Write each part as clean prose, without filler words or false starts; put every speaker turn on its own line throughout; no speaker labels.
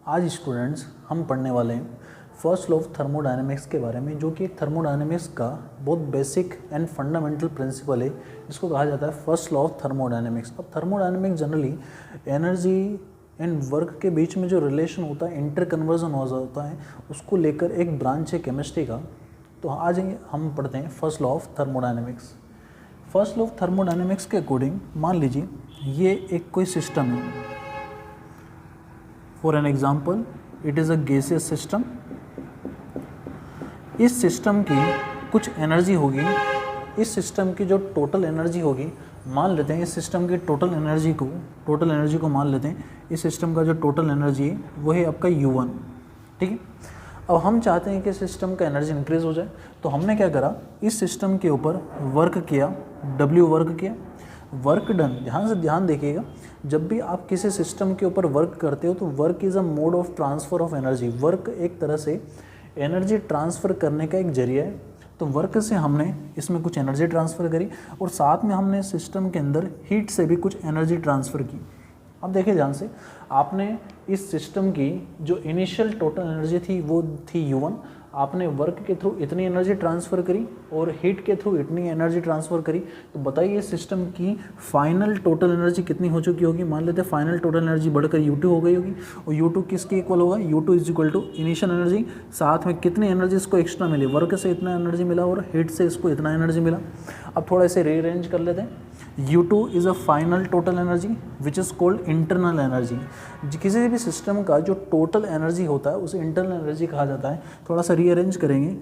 आज स्टूडेंट्स हम पढ़ने वाले हैं फर्स्ट लॉ ऑफ थर्मोडायनेमिक्स के बारे में, जो कि एक थर्मोडायनेमिक्स का बहुत बेसिक एंड फंडामेंटल प्रिंसिपल है, जिसको कहा जाता है फर्स्ट लॉ ऑफ थर्मोडायनेमिक्स। अब thermodynamics generally energy and work के बीच में जो रिलेशन होता है, इंटर कन्वर्जन होता है, उसको लेकर एक ब्रांच है केमिस्ट्री का। तो आज हम पढ़ते हैं first law of thermodynamics. First law of thermodynamics के अकॉर्डिंग मान लीजिए ये एक कोई सिस्टम है। For an example it is a gaseous system. इस सिस्टम की कुछ एनर्जी होगी। इस सिस्टम की जो टोटल एनर्जी होगी, मान लेते हैं इस सिस्टम की टोटल एनर्जी को मान लेते हैं इस सिस्टम का जो टोटल एनर्जी है वो है आपका U1। ठीक है। अब हम चाहते हैं कि सिस्टम का एनर्जी इंक्रीज़ हो जाए, तो हमने क्या करा, इस सिस्टम के ऊपर वर्क किया, W वर्क किया, वर्क डन। ध्यान से ध्यान देखिएगा, जब भी आप किसी सिस्टम के ऊपर वर्क करते हो तो work is a mode of transfer of energy. Work एक तरह से एनर्जी ट्रांसफ़र करने का एक जरिया है। तो वर्क से हमने इसमें कुछ एनर्जी ट्रांसफ़र करी और साथ में हमने सिस्टम के अंदर हीट से भी कुछ एनर्जी ट्रांसफ़र की। अब देखिए ध्यान से, आपने इस सिस्टम की जो इनिशियल टोटल एनर्जी थी वो थी U1। आपने वर्क के थ्रू इतनी एनर्जी ट्रांसफ़र करी और हीट के थ्रू इतनी एनर्जी ट्रांसफ़र करी। तो बताइए सिस्टम की फाइनल टोटल एनर्जी कितनी हो चुकी होगी। मान लेते हैं फाइनल टोटल एनर्जी बढ़कर U2 हो गई होगी, और U2 किसके इक्वल होगा, U2 is equal to initial energy, साथ में कितनी एनर्जी इसको एक्स्ट्रा मिली, वर्क से इतना एनर्जी मिला और हीट से इसको इतना एनर्जी मिला। अब थोड़ा इसे रीअरेंज कर लेते हैं। U2 is a final total energy which is called internal energy. किसी भी सिस्टम का जो टोटल एनर्जी होता है उसे इंटरनल एनर्जी कहा जाता है। थोड़ा सा रीअरेंज करेंगे,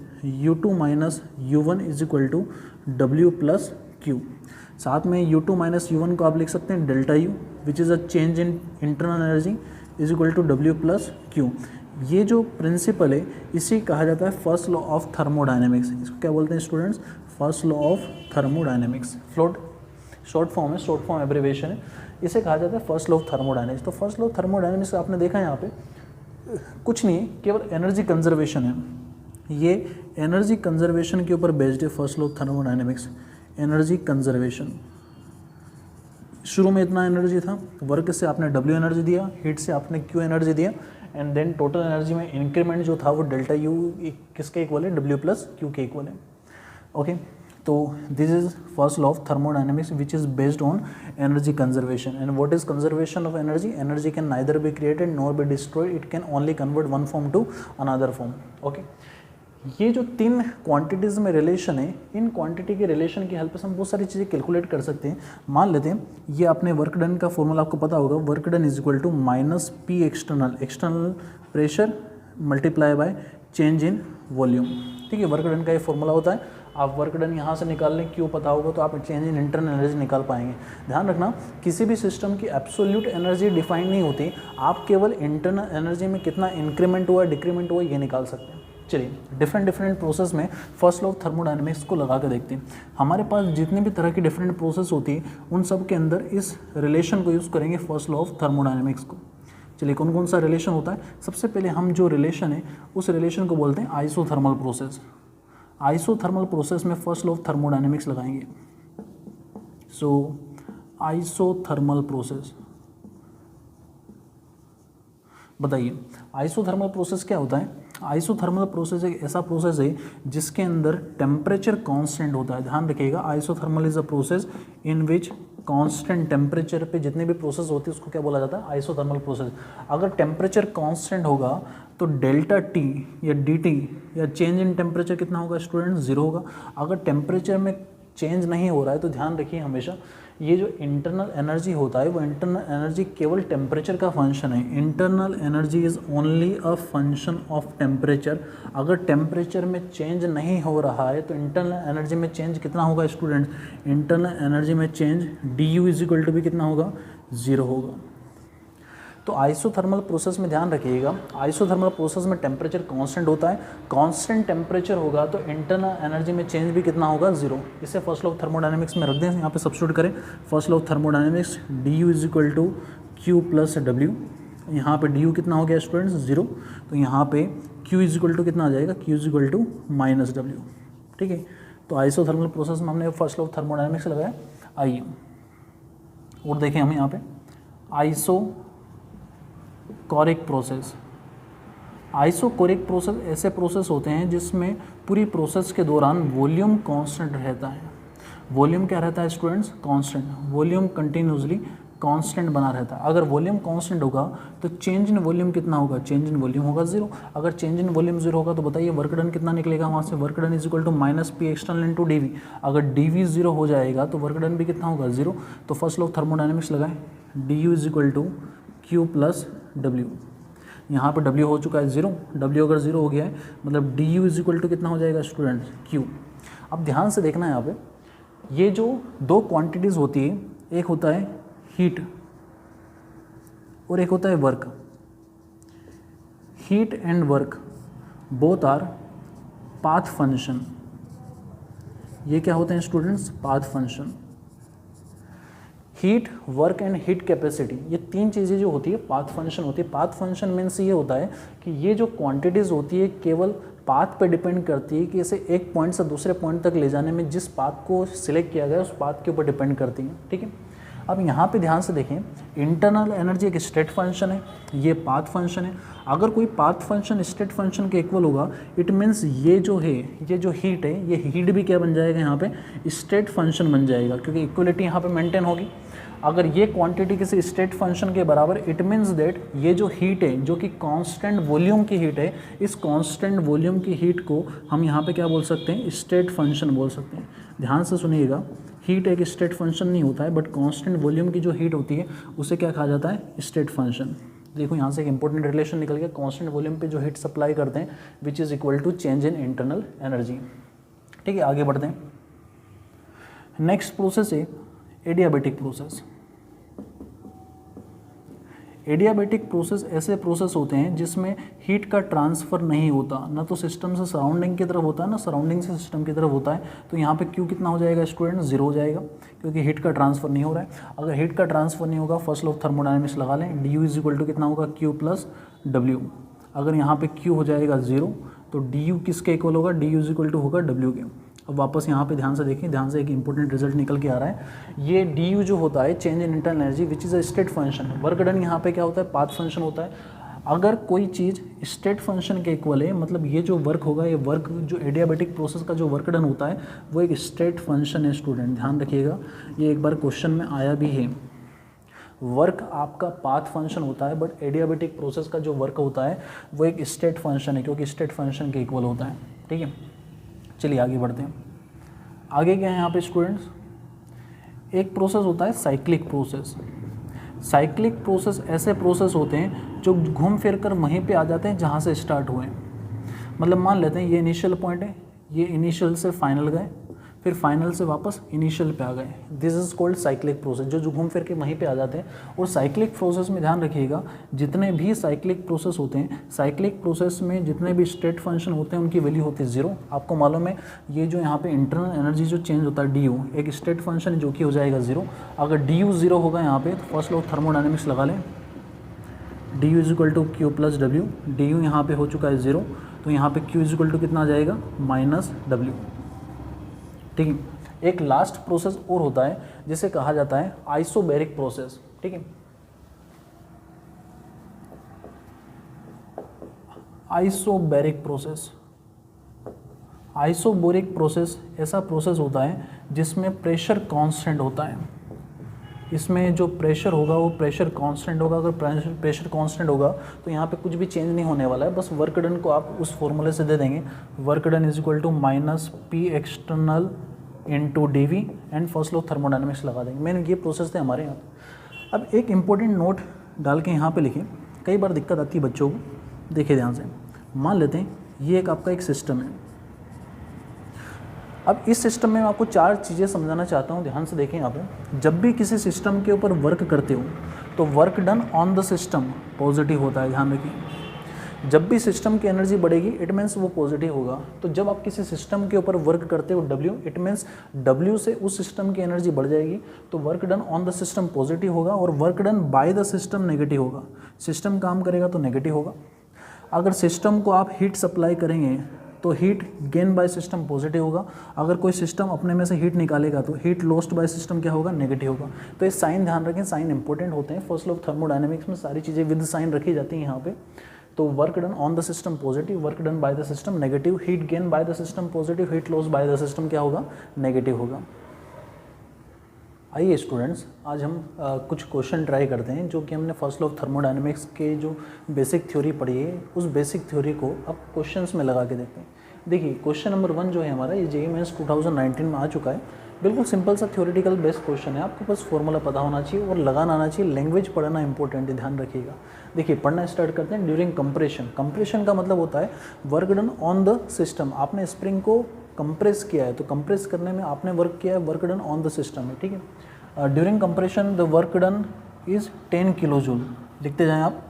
U2 minus U1 is equal to W plus Q। साथ में U2 माइनस U1 को आप लिख सकते हैं delta U which is a change in internal energy is equal to W plus Q। ये जो प्रिंसिपल है इसी कहा जाता है फर्स्ट लॉ ऑफ थर्मोडायनेमिक्स। इसको क्या बोलते हैं students, first law of thermodynamics. Short form है, शॉर्ट फॉर्म एब्रिविएशन है, इसे कहा जाता है फर्स्ट लॉ ऑफ थर्मोडायनेमिक्स। तो फर्स्ट लॉ ऑफ थर्मोडायनेमिक्स आपने देखा है यहाँ पे कुछ नहीं, केवल एनर्जी कंजर्वेशन है। ये एनर्जी कंजर्वेशन के ऊपर बेस्ड है first law of thermodynamics. Energy conservation, शुरू में इतना एनर्जी था, वर्क से आपने W एनर्जी दिया, हीट से आपने Q एनर्जी दिया, एंड देन टोटल एनर्जी में इंक्रीमेंट जो था वो डेल्टा U किसके इक्वल है, W प्लस Q के इक्वल है। ओके, तो this is first law of thermodynamics which is based on energy conservation. And what is conservation of energy, energy can neither be created nor be destroyed, it can only convert one form to another form. Okay, ये जो तीन quantities में relation है, in quantity के relation की help से हम बहुत सारी चीज़ें कैलकुलेट कर सकते हैं। मान लेते हैं ये आपने वर्क डन का फॉर्मूला आपको पता होगा, work done is equal to minus P external, external pressure multiply by change in volume. ठीक है, वर्क डन का ये फॉर्मूला होता है। आप वर्क डन यहाँ से निकाल लें, क्यों पता होगा तो आप चेंज इन इंटरनल एनर्जी निकाल पाएंगे। ध्यान रखना, किसी भी सिस्टम की एब्सोल्यूट एनर्जी डिफाइन नहीं होती, आप केवल इंटरनल एनर्जी में कितना इंक्रीमेंट हुआ डिक्रीमेंट हुआ ये निकाल सकते हैं। चलिए, डिफरेंट प्रोसेस में फर्स्ट लॉ ऑफ थर्मोडायनेमिक्स को लगा कर देखते हैं। हमारे पास जितनी भी तरह की डिफरेंट प्रोसेस होती है उन सब के अंदर इस रिलेशन को यूज़ करेंगे फर्स्ट लॉ ऑफ थर्मोडायनेमिक्स को। चलिए, कौन कौन सा रिलेशन होता है, सबसे पहले हम जो रिलेशन है उस रिलेशन को बोलते हैं आइसोथर्मल प्रोसेस। आइसोथर्मल प्रोसेस में फर्स्ट लॉ ऑफ थर्मोडायनेमिक्स लगाएंगे। सो आइसोथर्मल प्रोसेस, बताइए आइसोथर्मल प्रोसेस क्या होता है। आइसोथर्मल प्रोसेस एक ऐसा प्रोसेस है जिसके अंदर टेम्परेचर कांस्टेंट होता है। ध्यान रखिएगा, isothermal is a process in which constant temperature पे जितने भी प्रोसेस होती है उसको क्या बोला जाता है, आइसोथर्मल प्रोसेस। अगर टेम्परेचर कांस्टेंट होगा तो डेल्टा T या DT या चेंज इन टेम्परेचर कितना होगा स्टूडेंट, 0 होगा। अगर टेम्परेचर में चेंज नहीं हो रहा है तो ध्यान रखिए हमेशा ये जो इंटरनल एनर्जी होता है वो इंटरनल एनर्जी केवल टेम्परेचर का फंक्शन है। Internal energy is only a function of temperature. अगर टेम्परेचर में चेंज नहीं हो रहा है तो इंटरनल एनर्जी में चेंज कितना होगा स्टूडेंट, इंटरनल एनर्जी में change DU is equal to भी कितना होगा, 0 होगा। तो आइसोथर्मल प्रोसेस में ध्यान रखिएगा, आइसोथर्मल प्रोसेस में टेम्परेचर कांस्टेंट होता है। कांस्टेंट टेम्परेचर होगा तो इंटरनल एनर्जी में चेंज भी कितना होगा, 0। इसे फर्स्ट लॉ ऑफ थर्मोडायनेमिक्स में रख दें, यहाँ पे सब्स्टिट्यूट करें। First law of thermodynamics DU is equal to Q plus W। यहाँ पे DU कितना हो गया स्टूडेंट्स, 0। तो यहाँ पे Q इज इक्वल टू कितना आ जाएगा, Q is equal to minus W। ठीक है, तो आइसोथर्मल प्रोसेस में हमने फर्स्ट लॉ ऑफ थर्मोडायनेमिक्स लगाया। आइए और देखें हम यहाँ पे आइसो कोरिक प्रोसेस। आइसोकोरिक प्रोसेस ऐसे प्रोसेस होते हैं जिसमें पूरी प्रोसेस के दौरान वॉल्यूम कांस्टेंट रहता है। वॉल्यूम क्या रहता है students? Constant. Volume continuously constant बना रहता है। अगर वॉल्यूम कांस्टेंट होगा तो चेंज इन वॉल्यूम कितना होगा? चेंज इन वॉल्यूम होगा 0। अगर चेंज इन वॉल्यूम 0 होगा तो बताइए वर्क डन कितना निकलेगा वहाँ से? Work done is equal to minus P external into D V. अगर डी वी 0 हो जाएगा तो वर्क डन भी कितना होगा? 0। तो फर्स्ट लॉ ऑफ थर्मोडायनेमिक्स लगाएं, D U is equal to Q plus W. यहाँ पर W हो चुका है 0, W अगर 0 हो गया है मतलब D U is equal to कितना हो जाएगा स्टूडेंट्स? Q। अब ध्यान से देखना है यहाँ पे, ये जो दो क्वांटिटीज़ होती है, एक होता है हीट और एक होता है work. Heat and work both our path function. ये क्या होते हैं students? Path function. Heat, work and heat capacity, ये तीन चीज़ें जो होती है पाथ फंक्शन होती है। पाथ फंक्शन मीन्स ये होता है कि ये जो क्वांटिटीज़ होती है केवल पाथ पे डिपेंड करती है कि इसे एक पॉइंट से दूसरे पॉइंट तक ले जाने में जिस पाथ को सिलेक्ट किया गया उस पाथ के ऊपर डिपेंड करती है। ठीक है, अब यहाँ पे ध्यान से देखें, इंटरनल एनर्जी एक स्टेट फंक्शन है, ये पाथ फंक्शन है। अगर कोई पाथ फंक्शन स्टेट फंक्शन के इक्वल होगा इट मीन्स ये जो है, ये जो हीट है, ये हीट भी क्या बन जाएगा यहाँ पे? स्टेट फंक्शन बन जाएगा, क्योंकि इक्वलिटी यहाँ पे मेंटेन होगी। अगर ये क्वांटिटी किसी स्टेट फंक्शन के बराबर, इट मीन्स दैट ये जो हीट है जो कि कांस्टेंट वॉल्यूम की हीट है, इस कांस्टेंट वॉल्यूम की हीट को हम यहाँ पे क्या बोल सकते हैं? स्टेट फंक्शन बोल सकते हैं। ध्यान से सुनिएगा, हीट एक स्टेट फंक्शन नहीं होता है, बट कांस्टेंट वॉल्यूम की जो हीट होती है उसे क्या कहा जाता है? State function. देखो यहाँ से एक इंपॉर्टेंट रिलेशन निकल गया, कांस्टेंट वॉल्यूम पे जो हीट सप्लाई करते हैं which is equal to change in internal energy. ठीक है, आगे बढ़ते हैं। नेक्स्ट प्रोसेस है एडियाबैटिक प्रोसेस। एडियाबैटिक प्रोसेस ऐसे प्रोसेस होते हैं जिसमें हीट का ट्रांसफ़र नहीं होता, ना तो सिस्टम से सराउंडिंग की तरफ होता है ना सराउंडिंग से सिस्टम की तरफ होता है। तो यहाँ पे Q कितना हो जाएगा स्टूडेंट? 0 हो जाएगा, क्योंकि हीट का ट्रांसफ़र नहीं हो रहा है। अगर हीट का ट्रांसफ़र नहीं होगा, फर्स्ट लॉ ऑफ थर्मोडायनेमिक्स लगा लें, D U is equal to कितना होगा? Q plus W. अगर यहाँ पे Q हो जाएगा 0 तो डी यू किसके इक्वल होगा? D U is equal to होगा W के। अब वापस यहाँ पे ध्यान से देखें, ध्यान से एक इंपॉर्टेंट रिजल्ट निकल के आ रहा है। ये डी यू जो होता है change in internal energy which is a state function. Work done यहाँ पे क्या होता है? पाथ फंक्शन होता है। अगर कोई चीज़ स्टेट फंक्शन के इक्वल है, मतलब ये जो वर्क होगा, ये वर्क जो एडियाबैटिक प्रोसेस का जो वर्क डन होता है वो एक स्टेट फंक्शन है स्टूडेंट। ध्यान रखिएगा, ये एक बार क्वेश्चन में आया भी है। वर्क आपका पाथ फंक्शन होता है, बट एडियाबैटिक प्रोसेस का जो वर्क होता है वो एक स्टेट फंक्शन है, क्योंकि स्टेट फंक्शन के इक्वल होता है। ठीक है, चलिए आगे बढ़ते हैं। आगे क्या है यहाँ पे स्टूडेंट्स? एक प्रोसेस होता है साइक्लिक प्रोसेस। साइक्लिक प्रोसेस ऐसे प्रोसेस होते हैं जो घूम फिर कर वहीं पे आ जाते हैं जहाँ से स्टार्ट हुए। मतलब मान लेते हैं ये इनिशियल पॉइंट है, ये इनिशियल से फाइनल गए, फिर फाइनल से वापस इनिशियल पे आ गए। This is called cyclic process, जो घूम फिर के वहीं पे आ जाते हैं। और साइक्लिक प्रोसेस में ध्यान रखिएगा, जितने भी साइक्लिक प्रोसेस होते हैं, साइक्लिक प्रोसेस में जितने भी स्टेट फंक्शन होते हैं उनकी वैल्यू होती है 0। आपको मालूम है ये जो यहाँ पे इंटरनल एनर्जी जो चेंज होता है डी यू, एक स्टेट फंक्शन जो कि हो जाएगा 0। अगर डी यू 0 होगा यहाँ पे तो फर्स्ट लॉ ऑफ थर्मोडायनेमिक्स लगा लें, D U is equal to Q plus W. D U यहाँ पे हो चुका है 0, तो यहाँ पे क्यू इज इक्वल टू कितना आ जाएगा? Minus W. ठीक है, एक लास्ट प्रोसेस और होता है जिसे कहा जाता है आइसोबैरिक प्रोसेस। ठीक है, आइसोबैरिक प्रोसेस। आइसोबैरिक प्रोसेस ऐसा प्रोसेस होता है जिसमें प्रेशर कांस्टेंट होता है। इसमें जो प्रेशर होगा वो प्रेशर कांस्टेंट होगा। अगर प्रेशर कांस्टेंट होगा तो यहाँ पे कुछ भी चेंज नहीं होने वाला है, बस वर्क डन को आप उस फॉर्मूले से दे देंगे, work done is equal to minus P external into D V and first law thermodynamics लगा देंगे। मैंने ये प्रोसेस थे हमारे यहाँ। अब एक इंपॉर्टेंट नोट डाल के यहाँ पे लिखें, कई बार दिक्कत आती है बच्चों को। देखिए ध्यान से, मान लेते हैं ये एक आपका एक सिस्टम है। अब इस सिस्टम में मैं आपको 4 चीज़ें समझाना चाहता हूँ, ध्यान से देखें यहाँ पे। जब भी किसी सिस्टम के ऊपर वर्क करते हो तो work done on the system positive होता है, ध्यान रखिए। जब भी सिस्टम की एनर्जी बढ़ेगी इट मीन्स वो पॉजिटिव होगा। तो जब आप किसी सिस्टम के ऊपर वर्क करते हो W, इट मीन्स W से उस सिस्टम की एनर्जी बढ़ जाएगी, तो work done on the system positive होगा और work done by the system negative होगा। सिस्टम काम करेगा तो नेगेटिव होगा। अगर सिस्टम को आप हीट सप्लाई करेंगे तो heat gain by system positive होगा। अगर कोई सिस्टम अपने में से हीट निकालेगा तो हीट लॉस्ट बाय सिस्टम क्या होगा? नेगेटिव होगा। तो ये साइन ध्यान रखें, साइन इंपॉर्टेंट होते हैं। फर्स्ट लॉ ऑफ थर्मोडायनेमिक्स में सारी चीज़ें विद साइन रखी जाती हैं यहाँ पे। तो work done on the system positive, work done by the system negative, heat gain by the system positive, heat loss by the system क्या होगा, नेगेटिव होगा। आइए स्टूडेंट्स, आज हम कुछ क्वेश्चन ट्राई करते हैं जो कि हमने फर्स्ट लॉ ऑफ थर्मोडायनेमिक्स के जो बेसिक थ्योरी पढ़ी है उस बेसिक थ्योरी को अब क्वेश्चंस में लगा के देखते हैं। देखिए क्वेश्चन नंबर 1 जो है हमारा, ये जेईई मेंस 2019 में आ चुका है। बिल्कुल सिंपल सा थ्योरेटिकल बेस्ड क्वेश्चन है, आपको बस फॉर्मूला पता होना चाहिए और लगाना आना चाहिए। लैंग्वेज पढ़ना इंपॉर्टेंट है, ध्यान रखिएगा। देखिए पढ़ना स्टार्ट करते हैं। ड्यूरिंग कंप्रेशन, कंप्रेशन का मतलब होता है work done on the system. आपने स्प्रिंग को कंप्रेस किया है, तो कंप्रेस करने में आपने वर्क किया है, work done on the system है, ठीक है। During compression the work done is 10 kilo joule. लिखते जाएँ आप,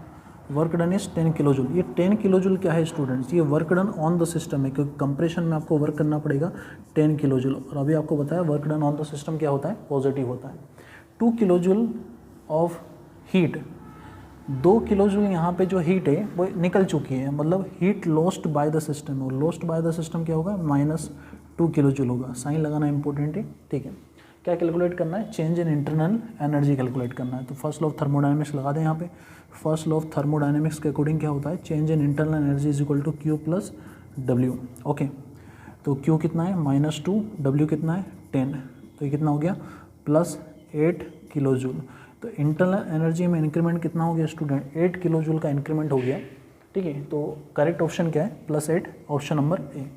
work done is 10 kilo joule. ये 10 किलो जूल क्या है स्टूडेंट्स, ये work done on the system है, क्योंकि कंप्रेशन में आपको वर्क करना पड़ेगा 10 किलो जूल। और अभी आपको बताया work done on the system क्या होता है, पॉजिटिव होता है। 2 kilo joule of heat, 2 kilo joule यहाँ पे जो हीट है वो निकल चुकी है, मतलब heat lost by the system, और लॉस्ट बाय द सिस्टम क्या होगा, -2 किलो जूल होगा। साइन लगाना इंपॉर्टेंट है, ठीक है। क्या कैलकुलेट करना है, change in internal energy calculate करना है। तो फर्स्ट लॉ ऑफ थर्मोडायनेमिक्स लगा दें यहाँ पे। फर्स्ट लॉ ऑफ थर्मोडायनेमिक्स के अकॉर्डिंग क्या होता है, change in internal energy is equal to Q plus W। Okay, तो Q कितना है, -2, W कितना है 10, तो ये कितना हो गया, +8 किलो जूल। तो इंटरनल एनर्जी में इंक्रीमेंट कितना हो गया स्टूडेंट, 8 किलो जूल का इंक्रीमेंट हो गया, ठीक है। तो करेक्ट ऑप्शन क्या है, +8, ऑप्शन नंबर ए,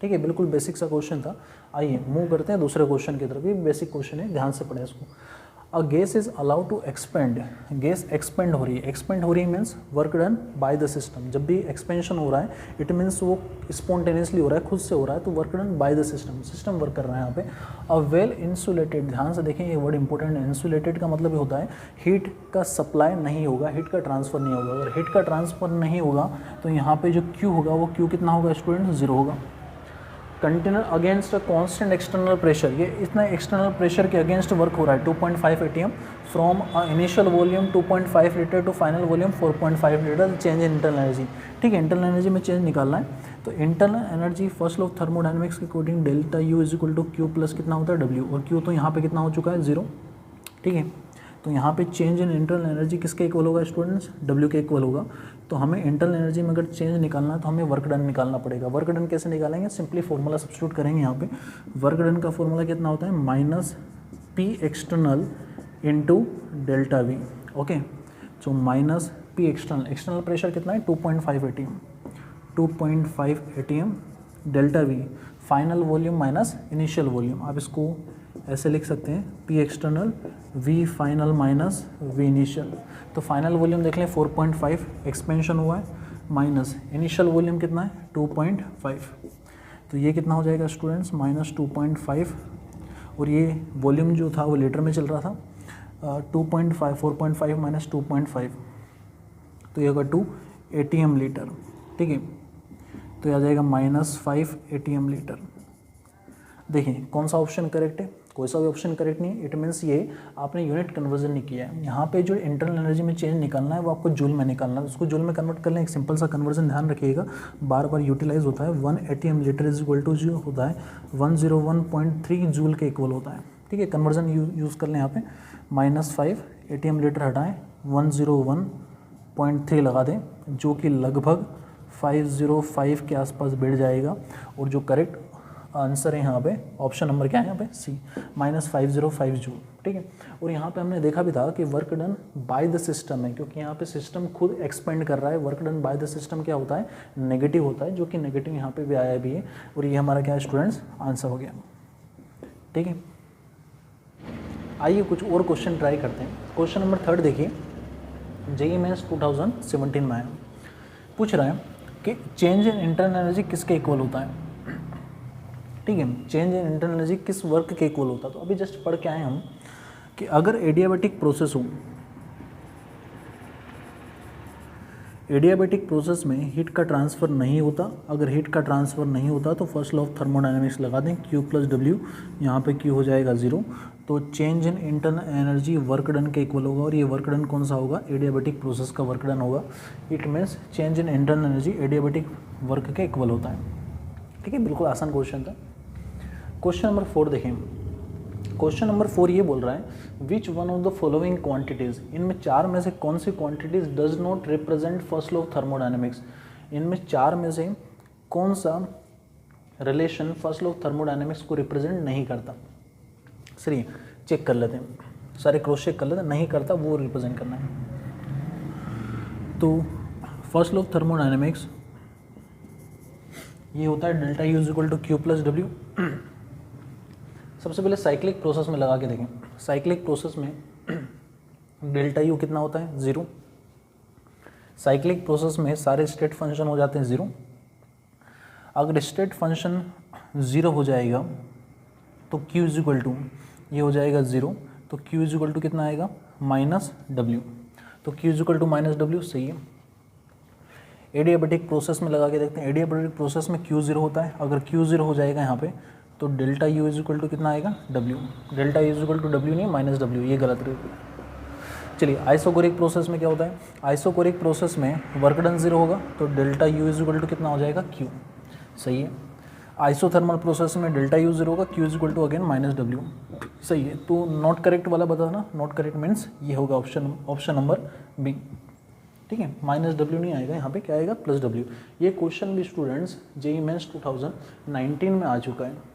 ठीक है। बिल्कुल बेसिक सा क्वेश्चन था। आइए मूव करते हैं दूसरे क्वेश्चन की तरफ। ये बेसिक क्वेश्चन है, ध्यान से पढ़ें इसको। A gas is allowed to expand, gas expand हो रही है। एक्सपेंड हो रही है means work done by the system. जब भी एक्सपेंशन हो रहा है इट मीन्स वो स्पॉन्टेनियसली हो रहा है, खुद से हो रहा है, तो work done by the system, system work कर रहा है यहाँ पे। अ वेल इंसुलेटेड, ध्यान से देखें ये वर्ड इंपॉर्टेंट है। इंसुलेटेड का मतलब ये होता है हीट का सप्लाई नहीं होगा, हीट का ट्रांसफर नहीं होगा। अगर हीट का ट्रांसफर नहीं होगा तो यहाँ पे जो Q होगा वो Q कितना होगा स्टूडेंट, 0 होगा। Container against a constant external pressure, ये इतना एक्सटर्नल प्रेशर के अगेंस्ट वर्क हो रहा है, 2.5 ATM from initial volume 2.5 litre to final volume 4.5 litre, change in internal energy, ठीक है। इंटरनल एनर्जी में चेंज निकालना है। तो internal energy first law of thermodynamics के according delta U is equal to Q plus कितना होता है W, और Q तो यहाँ पे कितना हो चुका है, 0, ठीक है। तो यहाँ पे चेंज इन इंटरनल एनर्जी किसके इक्वल होगा स्टूडेंट्स, W के इक्वल होगा। तो हमें इंटरनल एनर्जी में अगर चेंज निकालना है तो हमें वर्क डन निकालना पड़ेगा। वर्क डन कैसे निकालेंगे, सिंपली फॉर्मूला सब्स्टिट्यूट करेंगे यहाँ पे। वर्क डन का फॉर्मूला कितना होता है, -P external into delta V, okay. तो -P एक्सटर्नल, एक्सटर्नल प्रेशर कितना है 2.5 ATM, 2.5 ATM delta V, final volume minus initial volume. आप इसको ऐसे लिख सकते हैं, P external V final minus V initial. तो फाइनल वॉल्यूम देख लें 4.5 एक्सपेंशन हुआ है, माइनस इनिशियल वॉल्यूम कितना है 2.5। तो ये कितना हो जाएगा स्टूडेंट्स, -2.5, और ये वॉल्यूम जो था वो लीटर में चल रहा था, 2.5, 4.5 माइनस 2.5, तो ये होगा 2 ATM लीटर, ठीक है। तो ये आ जाएगा -5 ATM लीटर। देखिए कौन सा ऑप्शन करेक्ट है, कोई सा भी ऑप्शन करेक्ट नहीं है। इट मीन्स ये आपने यूनिट कन्वर्जन नहीं किया है। यहाँ पे जो इंटरनल एनर्जी में चेंज निकालना है वो आपको जूल में निकालना है, उसको जूल में कन्वर्ट कर लें। एक सिंपल सा कन्वर्जन ध्यान रखिएगा, बार बार यूटिलाइज होता है। 1 ATM litre is equal to जो होता है 101.3 जूल के इक्वल होता है, ठीक है। कन्वर्जन यूज़ कर लें यहाँ पे, -5 ATM लीटर हटाएं, 101.3 लगा दें, जो कि लगभग 505 के आसपास बैठ जाएगा। और जो करेक्ट आंसर है यहाँ पे ऑप्शन नंबर क्या है यहाँ पे, C, -505 जूल, ठीक है। और यहाँ पे हमने देखा भी था कि work done by the system है, क्योंकि यहाँ पे सिस्टम खुद एक्सपेंड कर रहा है। Work done by the system क्या होता है, नेगेटिव होता है, जो कि नेगेटिव यहाँ पे भी आया भी है। और ये हमारा क्या है स्टूडेंट्स, आंसर हो गया, ठीक है। आइए कुछ और क्वेश्चन ट्राई करते हैं। क्वेश्चन नंबर 3 देखिए, जेईई मेंस 2017 में आया, पूछ रहा है कि चेंज इन इंटरनल एनर्जी किसके इक्वल होता है, ठीक है। चेंज इन इंटरनल एनर्जी किस वर्क के इक्वल होता है। तो अभी जस्ट पढ़ के आए हम कि अगर एडियाबैटिक प्रोसेस हो, एडियाबैटिक प्रोसेस में हीट का ट्रांसफ़र नहीं होता। अगर हीट का ट्रांसफ़र नहीं होता तो फर्स्ट लॉ ऑफ थर्मोडायनेमिक्स लगा दें, Q प्लस W, यहाँ पे Q हो जाएगा 0। तो change in internal energy work done के इक्वल होगा, और ये वर्क डन कौन सा होगा, एडियाबैटिक प्रोसेस का वर्क डन होगा। It means change in internal energy adiabatic work के इक्वल होता है, ठीक है। बिल्कुल आसान क्वेश्चन था। क्वेश्चन नंबर 4 देखें, क्वेश्चन नंबर 4 ये बोल रहा है which one of the following quantities, इनमें चार में से कौन सी quantities does not represent first law of thermodynamics, इनमें चार में से कौन सा relation first law of thermodynamics को रिप्रेजेंट नहीं करता। चलिए चेक कर लेते हैं, सारे क्रॉस चेक कर लेते हैं, नहीं करता वो रिप्रेजेंट करना है। तो फर्स्ट लॉ ऑफ थर्मोडायनेमिक्स ये होता है delta U is equal to Q plus W. सबसे पहले साइक्लिक प्रोसेस में लगा के देखें, साइक्लिक प्रोसेस में डेल्टा यू कितना होता है 0। साइक्लिक प्रोसेस में सारे स्टेट फंक्शन हो जाते हैं 0। अगर स्टेट फंक्शन 0 हो जाएगा तो q इज इक्वल टू ये हो जाएगा 0, तो q इज इक्वल टू कितना आएगा माइनस डब्ल्यू, तो q is equal to minus W सही है। एडियाबेटिक प्रोसेस में लगा के देखते हैं, एडियाबेटिक प्रोसेस में q 0 होता है, अगर q 0 हो जाएगा यहाँ पे तो delta u is equal to कितना आएगा w, delta u is equal to w नहीं माइनस w, ये गलत रहेगा। चलिए आइसोकोरिक प्रोसेस में क्या होता है, आइसोकोरिक प्रोसेस में वर्क डन 0 होगा तो delta u is equal to कितना हो जाएगा q, सही है। आइसोथर्मल प्रोसेस में डेल्टा u 0 होगा, q is equal to again minus w, सही है। तो नॉट करेक्ट वाला बताना, नॉट करेक्ट मीन्स ये होगा ऑप्शन नंबर बी, ठीक है। माइनस डब्ल्यू नहीं आएगा यहाँ पे, क्या आएगा प्लस डब्ल्यू। ये क्वेश्चन भी स्टूडेंट्स जेईई मेंस 2019 में आ चुका है।